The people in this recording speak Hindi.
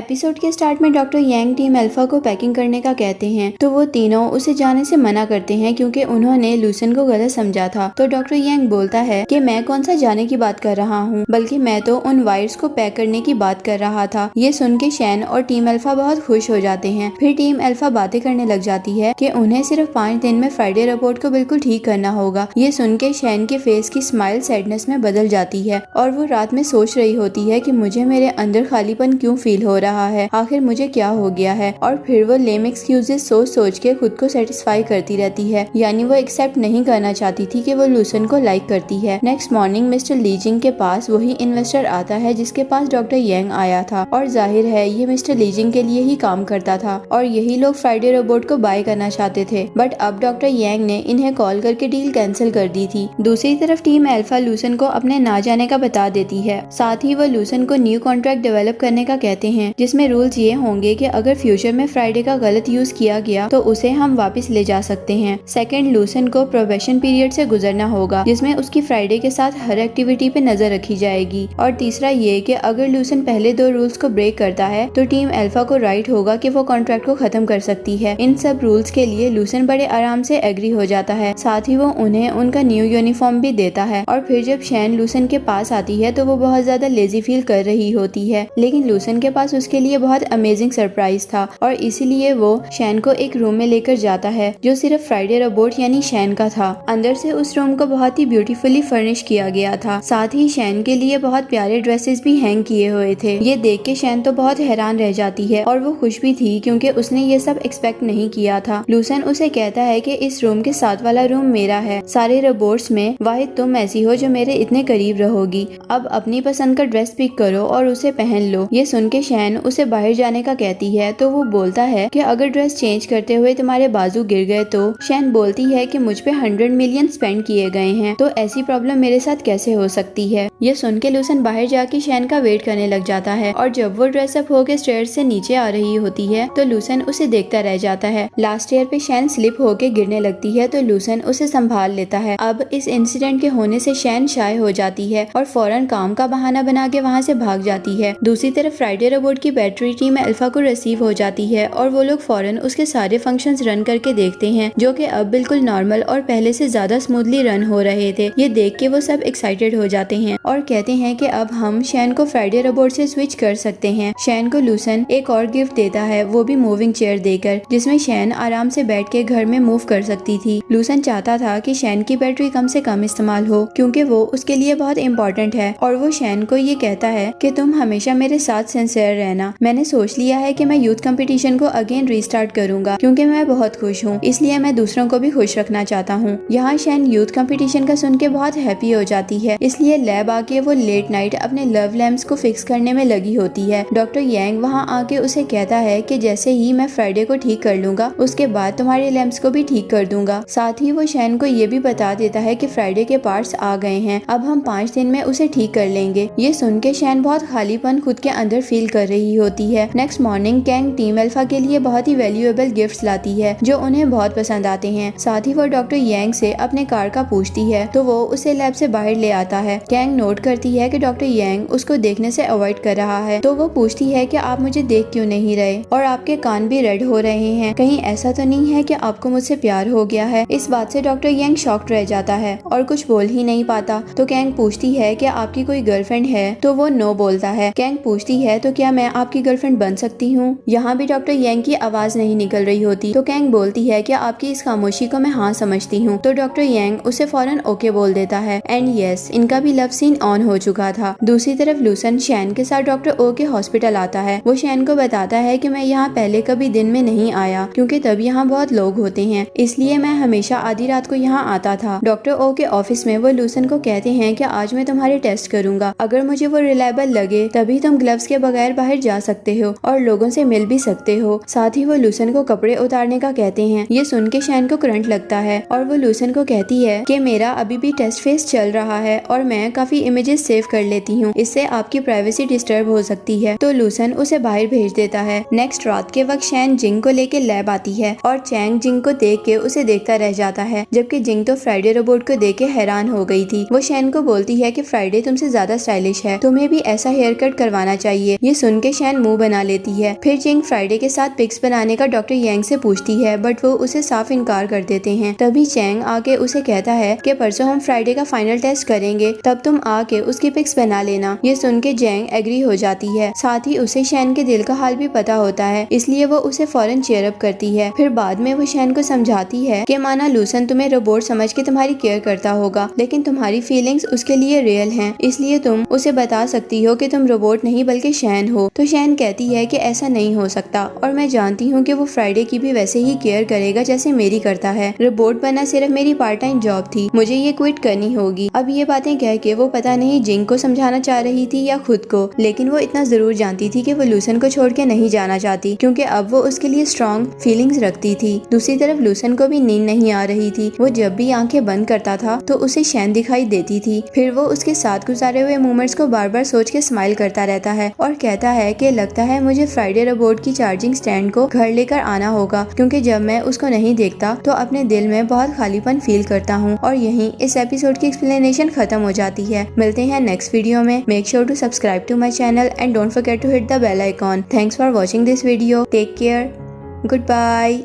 एपिसोड के स्टार्ट में डॉक्टर यांग टीम अल्फा को पैकिंग करने का कहते हैं तो वो तीनों उसे जाने से मना करते हैं क्योंकि उन्होंने लूसन को गलत समझा था। तो डॉक्टर यांग बोलता है कि मैं कौन सा जाने की बात कर रहा हूँ, बल्कि मैं तो उन वायर्स को पैक करने की बात कर रहा था। ये सुन के शैन और टीम अल्फा बहुत खुश हो जाते हैं। फिर टीम अल्फा बातें करने लग जाती है कि उन्हें सिर्फ 5 दिन में फ्राइडे रिपोर्ट को बिल्कुल ठीक करना होगा। ये सुन के शैन के फेस की स्माइल सैडनेस में बदल जाती है और वो रात में सोच रही होती है कि मुझे मेरे अंदर खालीपन क्यों फील हो रहा है, आखिर मुझे क्या हो गया है। और फिर वो लेम एक्सक्यूजेस सोच के खुद को सेटिस्फाई करती रहती है, यानी वो एक्सेप्ट नहीं करना चाहती थी कि वो लूसन को लाइक करती है। नेक्स्ट मॉर्निंग मिस्टर लीजिंग के पास वही इन्वेस्टर आता है जिसके पास डॉक्टर यांग आया था और जाहिर है ये मिस्टर लीजिंग के लिए ही काम करता था और यही लोग फ्राइडे रोबोट को बाय करना चाहते थे। बट अब डॉक्टर यांग ने इन्हें कॉल करके डील कैंसिल कर दी थी। दूसरी तरफ टीम अल्फा लूसन को अपने ना जाने का बता देती है। साथ ही वो लूसन को न्यू कॉन्ट्रैक्ट डेवलप करने का कहते हैं जिसमें रूल्स ये होंगे कि अगर फ्यूचर में फ्राइडे का गलत यूज किया गया तो उसे हम वापस ले जा सकते हैं। सेकंड, लूसन को प्रोबेशन पीरियड से गुजरना होगा जिसमें उसकी फ्राइडे के साथ हर एक्टिविटी पे नजर रखी जाएगी। और तीसरा ये कि अगर लूसन पहले 2 रूल्स को ब्रेक करता है तो टीम अल्फा को राइट होगा कि वो कॉन्ट्रैक्ट को खत्म कर सकती है। इन सब रूल्स के लिए लूसन बड़े आराम से एग्री हो जाता है। साथ ही वो उन्हें उनका न्यू यूनिफॉर्म भी देता है। और फिर जब शैन लूसन के पास आती है तो वो बहुत ज्यादा लेजी फील कर रही होती है, लेकिन लूसन के पास उसके लिए बहुत अमेजिंग सरप्राइज था और इसीलिए वो शैन को एक रूम में लेकर जाता है जो सिर्फ फ्राइडे रोबोट यानी शैन का था। अंदर से उस रूम को बहुत ही ब्यूटीफुली फर्निश किया गया था। साथ ही शैन के लिए बहुत प्यारे ड्रेसेस भी हैंग किए हुए थे। ये देख के शैन तो बहुत हैरान रह जाती है और वो खुश भी थी क्योंकि उसने ये सब एक्सपेक्ट नहीं किया था। लूसन उसे कहता है कि इस रूम के साथ वाला रूम मेरा है, सारे रोबोट्स में वाहिद तुम ऐसी हो जो मेरे इतने करीब रहोगी। अब अपनी पसंद का ड्रेस पिक करो और उसे पहन लो। ये सुन के शैन उसे बाहर जाने का कहती है तो वो बोलता है कि अगर ड्रेस चेंज करते हुए तुम्हारे बाजू गिर गए तो। शैन बोलती है कि मुझ पे 100 मिलियन स्पेंड किए गए हैं तो ऐसी प्रॉब्लम मेरे साथ कैसे हो सकती है। ये सुन के लूसन बाहर जाके शैन का वेट करने लग जाता है और जब वो ड्रेसअप होके स्टेयर्स से नीचे आ रही होती है तो लूसन उसे देखता रह जाता है। लास्ट ईयर पे शैन स्लिप होके गिरने लगती है तो लूसन उसे संभाल लेता है। अब इस इंसिडेंट के होने से शैन शाय हो जाती है और फौरन काम का बहाना बना के वहाँ से भाग जाती है। दूसरी तरफ फ्राइडे रोबोट की बैटरी टीम अल्फा को रिसीव हो जाती है और वो लोग फौरन उसके सारे फंक्शंस रन करके देखते हैं जो कि अब बिल्कुल नॉर्मल और पहले से ज्यादा स्मूथली रन हो रहे थे। ये देख के वो सब एक्साइटेड हो जाते हैं और कहते हैं कि अब हम शैन को फ्राइडे रोबोट से स्विच कर सकते हैं। शैन को लूसन एक और गिफ्ट देता है, वो भी मूविंग चेयर देकर, जिसमें शैन आराम से बैठ के घर में मूव कर सकती थी। लूसन चाहता था कि शैन की बैटरी कम से कम इस्तेमाल हो क्योंकि वो उसके लिए बहुत इम्पोर्टेंट है और वो शैन को ये कहता है कि तुम हमेशा मेरे साथ सिंसियर रहना। मैंने सोच लिया है कि मैं यूथ कंपटीशन को अगेन रीस्टार्ट करूंगा क्योंकि मैं बहुत खुश हूँ, इसलिए मैं दूसरों को भी खुश रखना चाहता हूँ। यहाँ शैन यूथ कंपटीशन का सुन के बहुत हैप्पी हो जाती है, इसलिए लैब आके वो लेट नाइट अपने लव लैम्प्स को फिक्स करने में लगी होती है। डॉक्टर यांग वहाँ आके उसे कहता है कि जैसे ही मैं फ्राइडे को ठीक कर लूंगा उसके बाद तुम्हारे लैम्प्स को भी ठीक कर दूंगा। साथ ही वो शैन को ये भी बता देता है कि फ्राइडे के पार्ट्स आ गए हैं, अब हम 5 दिन में उसे ठीक कर लेंगे। ये सुन के शैन बहुत खालीपन खुद के अंदर फील कर रही होती है। Next morning Kang team alpha के लिए बहुत ही वैल्यूएबल गिफ्ट्स लाती है जो उन्हें बहुत पसंद आते हैं। साथ ही वो डॉक्टर यांग से अपने कार का पूछती है तो वो उसे लैब से बाहर ले आता है। कैंग नोट करती है कि डॉक्टर यांग उसको देखने से अवॉइड कर रहा है तो वो पूछती है कि आप मुझे देख क्यों नहीं रहे और आपके कान भी रेड हो रहे हैं, कहीं ऐसा तो नहीं है कि आपको मुझसे प्यार हो गया है। इस बात से डॉक्टर यांग शॉक्ड रह जाता है और कुछ बोल ही नहीं पाता। तो कैंग पूछती है कि आपकी कोई गर्लफ्रेंड है तो वो नो बोलता है। कैंग पूछती है तो क्या मैं आपकी गर्लफ्रेंड बन सकती हूँ। यहाँ भी डॉक्टर यांग की आवाज नहीं निकल रही होती तो कैंग बोलती है कि आपकी इस खामोशी को मैं हाँ समझती हूँ। तो डॉक्टर यांग उसे फौरन ओके बोल देता है एंड यस, इनका भी लव सीन ऑन हो चुका था। दूसरी तरफ लूसन शैन के साथ डॉक्टर ओ के हॉस्पिटल आता है। वो शैन को बताता है कि मैं यहाँ पहले कभी दिन में नहीं आया क्योंकि तब यहाँ बहुत लोग होते हैं, इसलिए मैं हमेशा आधी रात को यहाँ आता था। डॉक्टर ओ के ऑफिस में वो लूसन को कहते हैं कि आज मैं तुम्हारे टेस्ट करूंगा, अगर मुझे वो रिलायबल लगे तभी तुम ग्लव्स के बगैर बाहर जा सकते हो और लोगों से मिल भी सकते हो। साथ ही वो लूसन को कपड़े उतारने का कहते हैं। ये सुन के शैन को करंट लगता है और वो लूसन को कहती है कि मेरा अभी भी टेस्ट फेस चल रहा है और मैं काफी इमेजेस सेव कर लेती हूँ, इससे आपकी प्राइवेसी डिस्टर्ब हो सकती है। तो लूसन उसे बाहर भेज देता है। नेक्स्ट रात के वक्त शैन जिंग को लेके लैब आती है और चैंग जिंग को देख के उसे देखता रह जाता है, जबकि जिंग तो फ्राइडे रोबोट को देख के हैरान हो गई थी। वो शैन को बोलती है कि फ्राइडे तुमसे ज्यादा स्टाइलिश है, तुम्हें भी ऐसा हेयर कट करवाना चाहिए। ये सुन के शैन मुंह बना लेती है। फिर जिंग फ्राइडे के साथ पिक्स बनाने का डॉक्टर यांग से पूछती है, बट वो उसे साफ इनकार कर देते हैं। तभी चैंग आके उसे कहता है कि परसों हम फ्राइडे का फाइनल टेस्ट करेंगे, तब तुम आके उसकी पिक्स बना लेना। ये सुन के जैंग एग्री हो जाती है। साथ ही उसे शैन के दिल का हाल भी पता होता है, इसलिए वो उसे फौरन चीयर अप करती है। फिर बाद में वो शैन को समझाती है कि माना लूसन तुम्हें रोबोट समझ के तुम्हारी केयर करता होगा, लेकिन तुम्हारी फीलिंग्स उसके लिए रियल हैं, इसलिए तुम उसे बता सकती हो कि तुम रोबोट नहीं बल्कि शैन हो। तो शैन कहती है कि ऐसा नहीं हो सकता और मैं जानती हूँ कि वो फ्राइडे की भी वैसे ही केयर करेगा जैसे मेरी करता है। रोबोट बनना सिर्फ मेरी पार्ट टाइम जॉब थी, मुझे ये क्विट करनी होगी। अब ये बातें कह के वो पता नहीं जिंग को समझाना चाह रही थी या खुद को, लेकिन वो इतना जरूर जानती थी कि वो लूसन को छोड़ के नहीं जाना चाहती, क्योंकि अब वो उसके लिए स्ट्रॉन्ग फीलिंग्स रखती थी। दूसरी तरफ लूसन को भी नींद नहीं आ रही थी। वो जब भी आंखें बंद करता था तो उसे शैन दिखाई देती थी। फिर वो उसके साथ गुजारे हुए मोमेंट्स को बार बार सोच के स्माइल करता रहता है और कहता है कि लगता है मुझे फ्राइडे रोबोट की चार्जिंग स्टैंड को घर लेकर आना होगा, क्योंकि जब मैं उसको नहीं देखता तो अपने दिल में बहुत खालीपन फील करता हूँ। और यहीं इस एपिसोड की एक्सप्लेनेशन खत्म हो जाती है। मिलते हैं नेक्स्ट वीडियो में। Make sure to subscribe to my channel and don't forget to hit the bell icon. Thanks for watching this video. Take care. Goodbye.